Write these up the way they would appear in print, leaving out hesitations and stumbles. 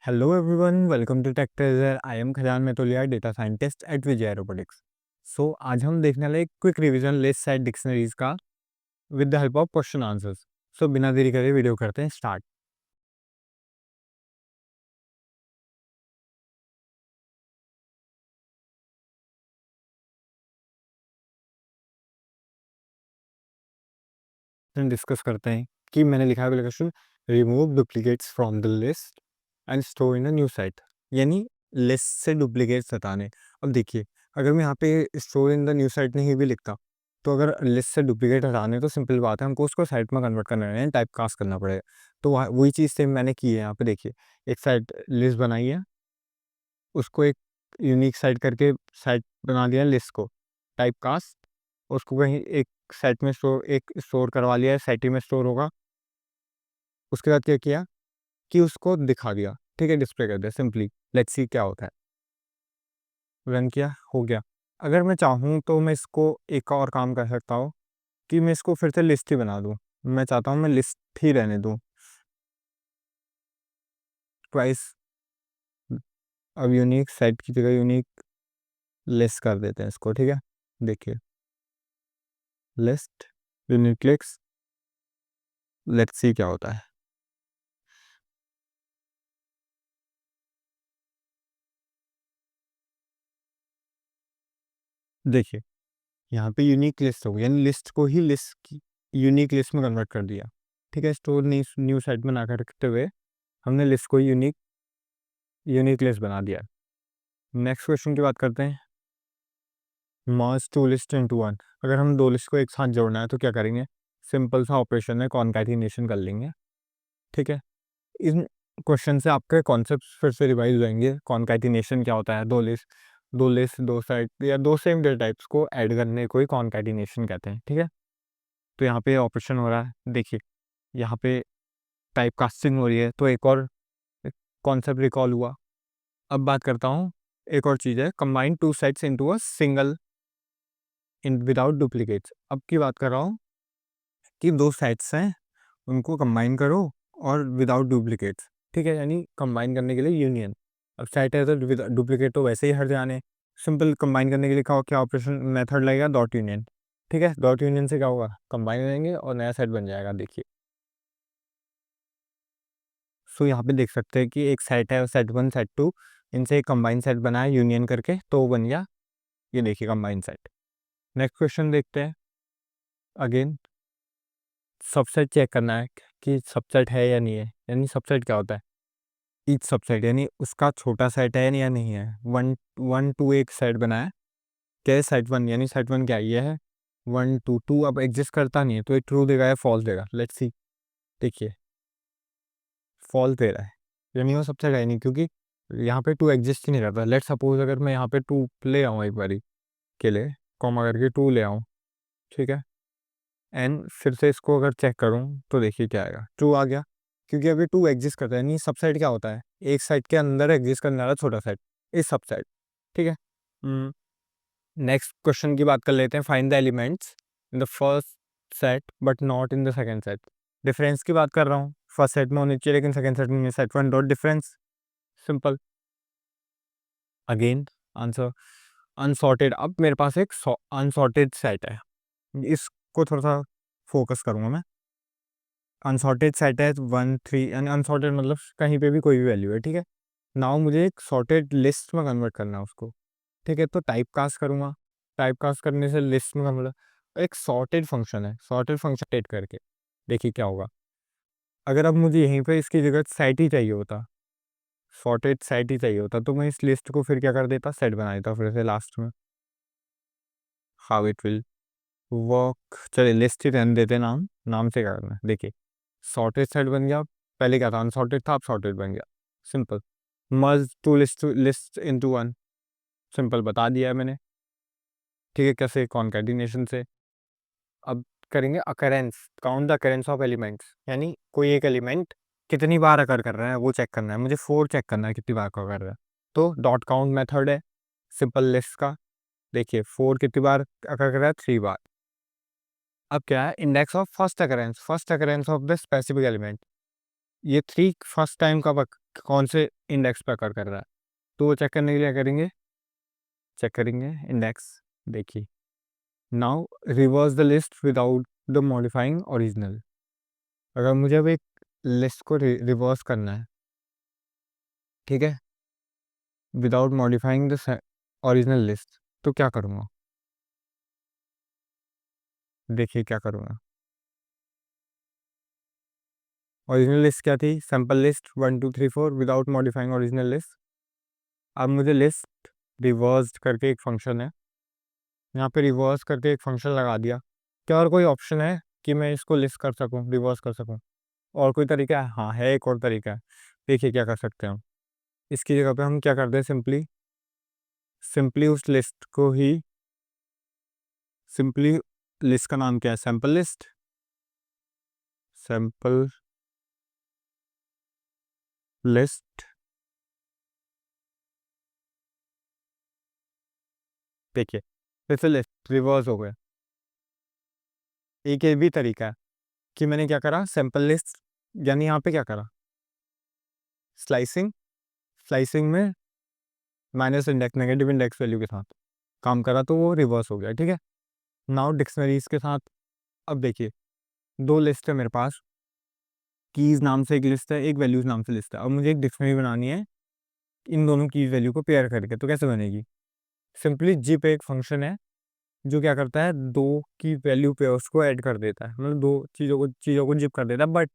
Hello everyone, welcome to Tech Treasure. I am Khajan Metoliya, data scientist at Vijay robotics. आज हम देखने वाले एक quick revision list set dictionaries का with the help of question answers. बिना देरी करे वीडियो करते हैं स्टार्ट. डिस्कस करते हैं कि मैंने लिखा है question, remove duplicates from the list and store in a new site. यानी लिस्ट से डुप्लीकेट्स हटाने. अब देखिए, अगर मैं यहाँ पे store in the new site नहीं भी लिखता, तो अगर लिस्ट से डुप्लीकेट हटाने तो सिंपल बात है, हमको उसको साइट में कन्वर्ट करना है, टाइप कास्ट करना पड़ेगा. तो वही चीज़ सेम मैंने की है यहाँ पे. देखिए, एक साइट लिस्ट बनाई है, उसको एक यूनिक साइट करके साइट बना दिया लिस्ट को, टाइप कास्ट, उसको कहीं एक साइट में स्टोर करवा लिया है, साइट में स्टोर होगा. उसके बाद क्या किया कि उसको दिखा दिया, ठीक है, डिस्प्ले कर दिया सिंपली. लेट्स सी क्या होता है. रन किया, हो गया. अगर मैं चाहूँ तो मैं इसको एक और काम कर सकता हूँ कि मैं इसको फिर से लिस्ट ही बना दूँ. मैं चाहता हूँ मैं लिस्ट ही रहने दूँ ट्वाइस. अब यूनिक साइट की जगह यूनिक लिस्ट कर देते हैं इसको, ठीक है. देखिए, list unique clicks, let's see क्या होता है. देखिए, यहाँ पे यूनिक लिस्ट हो गई, यानी लिस्ट को ही लिस्ट की यूनिक लिस्ट में कन्वर्ट कर दिया, ठीक है. स्टोर न्यू साइट में ना करते हुए हमने लिस्ट को यूनिक यूनिक लिस्ट बना दिया. नेक्स्ट क्वेश्चन की बात करते हैं. मर्ज टू लिस्ट इनटू वन. अगर हम दो लिस्ट को एक साथ जोड़ना है तो क्या करेंगे? सिंपल सा ऑपरेशन है, कॉन्कैटिनेशन कर लेंगे, ठीक है. इन क्वेश्चन से आपके कॉन्सेप्ट फिर से रिवाइज हो जाएंगे. कॉन्कैटिनेशन क्या होता है? दो लिस्ट दो साइट या दो सेम डेटा टाइप्स को ऐड करने को ही कॉन्कैटिनेशन कहते हैं, ठीक है. तो यहाँ पे ऑपरेशन हो रहा है. देखिए, यहाँ पे टाइप कास्टिंग हो रही है, तो एक और कॉन्सेप्ट रिकॉल हुआ. अब बात करता हूँ, एक और चीज़ है, combine two sites into a single in without duplicates. अब की बात कर रहा हूँ कि दो साइट्स हैं, उनको कंबाइन करो और विदाउट डुप्लीकेट्स, ठीक है. यानी कंबाइन करने के लिए यूनियन. अब साइट है तो डुप्लीकेट तो वैसे ही हट जाने. सिंपल कंबाइन करने के लिए क्या ऑपरेशन मेथड लगेगा? डॉट यूनियन, ठीक है. डॉट यूनियन से क्या होगा? कंबाइन हो जाएंगे और नया सेट बन जाएगा. देखिए, यहाँ पे देख सकते हैं कि एक सेट है, सेट वन सेट टू, इनसे एक कंबाइन सेट बना है यूनियन करके, तो वो बन गया. ये देखिए कंबाइन सेट. नेक्स्ट क्वेश्चन देखते हैं. अगेन सबसेट चेक करना है कि सबसेट है या नहीं है. यानी सबसेट क्या होता है? ईच सबसेट, यानी उसका छोटा सेट है या नहीं है. वन वन टू एक सेट बना है, क्या है? सेट वन, यानी सेट वन क्या है? ये है वन टू. टू अब एग्जिस्ट करता नहीं है, तो ये ट्रू देगा या फॉल्स देगा. Let's see. देखिए, फॉल्स दे रहा है, यानी वो सबसेट है नहीं, क्योंकि यहाँ पे टू एग्जिस्ट ही नहीं करता. लेट सपोज अगर मैं यहाँ पे टू ले आऊँ एक बारी के लिए, कॉमा करके टू ले आऊँ, ठीक है, एंड फिर से इसको अगर चेक करूँ तो देखिए क्या आएगा. ट्रू आ गया, क्योंकि अभी टू एग्जिस्ट करता है. नहीं, सबसेट क्या होता है? एक साइट के अंदर एग्जिस्ट करने वाला छोटा सेट, इस सबसेट, ठीक है. नेक्स्ट क्वेश्चन की बात कर लेते हैं. Find the elements in the first set but not in the second set. Difference की बात कर रहा हूँ. फर्स्ट सेट में होनी चाहिए लेकिन सेकंड सेट में. Set one dot difference, simple. Again answer unsorted. अब मेरे पास एक अनसॉर्टेड सेट है, इसको थोड़ा सा फोकस करूँगा मैं. अनसॉर्टेड सेट है वन थ्री, यानी अनसॉर्टेड मतलब कहीं पे भी कोई भी वैल्यू है, ठीक है. नाउ मुझे एक सॉर्टेड लिस्ट में कन्वर्ट करना है उसको, ठीक है. तो टाइप कास्ट करूँगा. टाइप कास्ट करने से लिस्ट में कन्वर्ट, एक सॉर्टेड फंक्शन है, सॉर्टेड फंक्शन टेट करके देखिए क्या होगा. अगर अब मुझे यहीं पे इसकी जगह सेट ही चाहिए होता, सॉर्टेड सेट ही चाहिए होता, तो मैं इस लिस्ट को फिर क्या कर देता? सेट बना देता फिर से लास्ट में. How it will work? चलिए लिस्ट ही रहने देते. नाम नाम से क्या करना है. देखिए, सॉर्टेड सेट बन गया. पहले क्या था? अनसॉर्टेड था, अब सॉर्टेड बन गया. Simple. Merge two list into one, simple बता दिया है मैंने, ठीक है. कैसे? कॉन्कैटिनेशन से. अब करेंगे occurrence, count the occurrence of elements. यानी कोई एक एलिमेंट कितनी बार अकर कर रहा है वो चेक करना है मुझे. फोर चेक करना है कितनी बार अकर कर रहा है. तो डॉट काउंट मेथड है सिंपल लिस्ट का. देखिए, फोर कितनी बार अकर कर रहा है? थ्री बार. अब क्या है? Index of first occurrence of the specific element. ये 3 फर्स्ट टाइम कब कौन से इंडेक्स पे अकर कर रहा है, तो वो चेक करने के लिए करेंगे, चेक करेंगे इंडेक्स। देखिए now reverse the list without the modifying original. अगर मुझे अब एक लिस्ट को रिवर्स करना है, ठीक है, without modifying the original list, तो क्या करूँगा, देखिए क्या करूँगा। ओरिजिनल लिस्ट क्या थी, sample list 1 2 3 4 without modifying original list. अब मुझे लिस्ट रिवर्स करके एक फंक्शन है, यहाँ पे रिवर्स करके एक फंक्शन लगा दिया। क्या और कोई ऑप्शन है कि मैं इसको लिस्ट कर सकूँ, रिवर्स कर सकूँ? और कोई तरीका है? हाँ है, एक और तरीका है। देखिए क्या कर सकते हैं हम। इसकी जगह पे हम क्या करते हैं, सिंपली सिंपली उस लिस्ट को ही, सिंपली लिस्ट का नाम क्या है, सैम्पल लिस्ट, सैम्पल लिस्ट। देखिए फिर से लिस्ट रिवर्स हो गया। एक ये भी तरीका है कि मैंने क्या करा, सैम्पल लिस्ट यानी यहाँ पे क्या करा, स्लाइसिंग, स्लाइसिंग में minus index, negative index value के साथ काम करा, तो वो रिवर्स हो गया, ठीक है। नाउ डिक्शनरीज के साथ, अब देखिए दो लिस्ट है मेरे पास, कीज नाम से एक लिस्ट है, एक वैल्यूज नाम से लिस्ट है। अब मुझे एक डिक्शनरी बनानी है इन दोनों कीज वैल्यू को पेयर करके, तो कैसे बनेगी, सिंपली जिप एक फंक्शन है जो क्या करता है, दो की वैल्यू पेयर्स को ऐड कर देता है, मतलब दो चीज़ों को जिप कर देता है, बट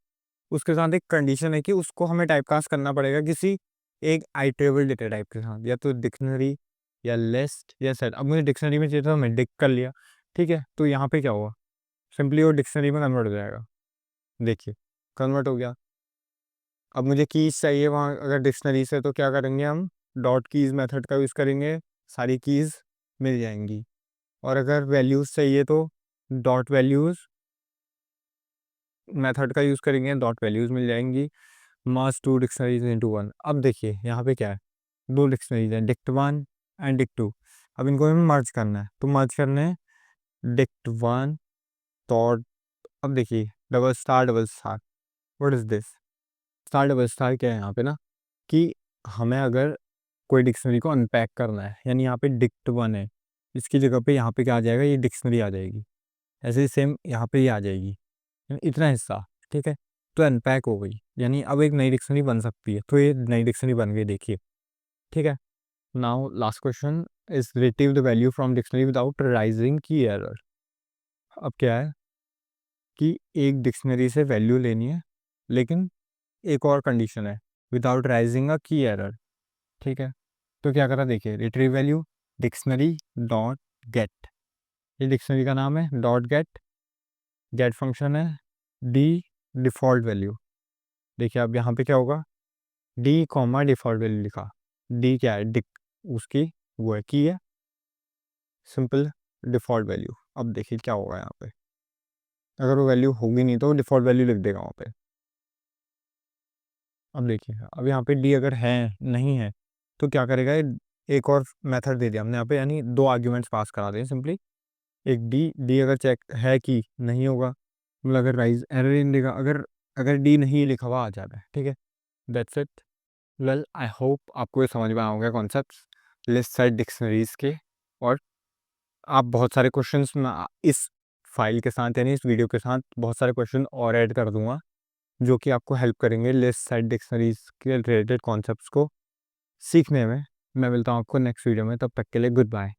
उसके साथ एक कंडीशन है कि उसको हमें टाइपकास्ट करना पड़ेगा किसी एक आइटरेबल डेटा टाइप के साथ, या तो डिक्शनरी या लिस्ट या सेट। अब मुझे डिक्शनरी में चाहिए था, मैं डिक कर लिया, ठीक है। तो यहाँ पे क्या हुआ, सिंपली वो डिक्शनरी में कन्वर्ट हो जाएगा, देखिए कन्वर्ट हो गया। अब मुझे कीज़ चाहिए वहाँ, अगर डिक्शनरी से, तो क्या करेंगे हम, डॉट कीज़ मेथड का यूज़ करेंगे, सारी कीज़ मिल जाएंगी। और अगर वैल्यूज़ चाहिए तो डॉट वैल्यूज़ मेथड का यूज़ करेंगे, डॉट वैल्यूज़ मिल जाएंगी। Merge two dictionaries into one. अब देखिए यहाँ पे क्या है, दो डिक्शनरीज हैं, dict one and dict two. अब इनको हमें मर्ज करना है, तो मर्ज करने हैं डिक्ट वन डॉट, अब देखिए double star, what is this, star double star क्या है यहाँ पे ना, कि हमें अगर कोई डिक्शनरी को अनपैक करना है, यानी यहाँ पे डिक्ट वन है, इसकी जगह पे यहाँ पे क्या आ जाएगा, ये डिक्शनरी आ जाएगी, ऐसे ही सेम यहाँ पे ये आ जाएगी, यानी इतना हिस्सा, ठीक है। तो अनपैक हो गई, यानी अब एक नई डिक्शनरी बन सकती है, तो ये नई डिक्शनरी बन गई, देखिए, ठीक है। Now last question is retrieve the value from dictionary without rising की एरर। अब क्या है कि एक डिक्शनरी से वैल्यू लेनी है, लेकिन एक और कंडीशन है, विदाउट राइजिंग अ की एरर, ठीक है। तो क्या करा, देखिए retrieve value dictionary dot gate, ये डिक्शनरी का नाम है, डॉट गेट, गेट फंक्शन है, डी डिफ़ॉल्ट वैल्यू। देखिए अब यहाँ पे क्या होगा, डी कॉमा डिफ़ॉल्ट वैल्यू लिखा, डी क्या है, डिक उसकी वो है की है, सिंपल डिफ़ॉल्ट वैल्यू। अब देखिए क्या होगा यहाँ पे, अगर वो वैल्यू होगी नहीं तो डिफ़ॉल्ट वैल्यू लिख देगा वहाँ पे। अब देखिए अब यहाँ पे डी अगर है नहीं है, तो क्या करेगा, एक और मेथड दे दिया हमने यहाँ पे, यानी दो आर्ग्यूमेंट्स पास करा दें सिंपली, एक डी, डी अगर चेक है कि नहीं होगा, मतलब अगर राइज एरर इन देगा, अगर अगर डी नहीं लिखा हुआ आ जाता है, ठीक है। That's it. Well I hope आपको ये समझ में आ गया कॉन्सेप्ट लिस्ट साइड डिक्शनरीज के। और आप बहुत सारे क्वेश्चंस मैं इस फाइल के साथ, यानी इस वीडियो के साथ बहुत सारे क्वेश्चन और ऐड कर दूंगा, जो कि आपको हेल्प करेंगे लिस्ट साइड डिक्शनरीज के रिलेटेड कॉन्सेप्ट्स को सीखने में। मैं मिलता हूँ आपको नेक्स्ट वीडियो में, तब तक के लिए गुड बाय।